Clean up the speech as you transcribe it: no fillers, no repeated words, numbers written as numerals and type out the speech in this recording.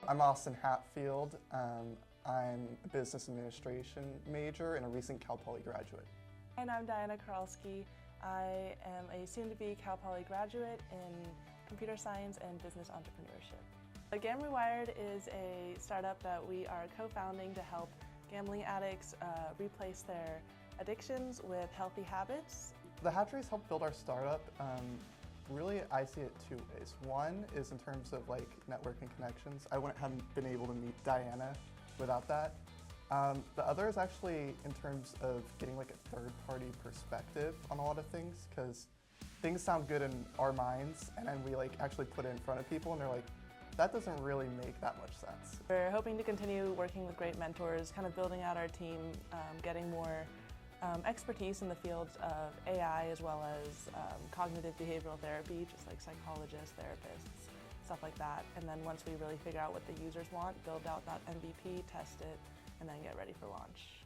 I'm Austin Hatfield. I'm a business administration major and a recent Cal Poly graduate. And I'm Diana Karolski. I am a soon-to-be Cal Poly graduate in computer science and business entrepreneurship. GamRewired is a startup that we are co-founding to help gambling addicts replace their addictions with healthy habits. The Hatchery's helped build our startup. Really, I see it two ways. One is in terms of like networking connections. I wouldn't have been able to meet Diana without that. The other is actually in terms of getting like a third-party perspective on a lot of things, because things sound good in our minds, and then we like actually put it in front of people, and they're like, that doesn't really make that much sense. We're hoping to continue working with great mentors, kind of building out our team, getting more expertise in the fields of AI as well as cognitive behavioral therapy, just like psychologists, therapists, stuff like that. And then once we really figure out what the users want, build out that MVP, test it, and then get ready for launch.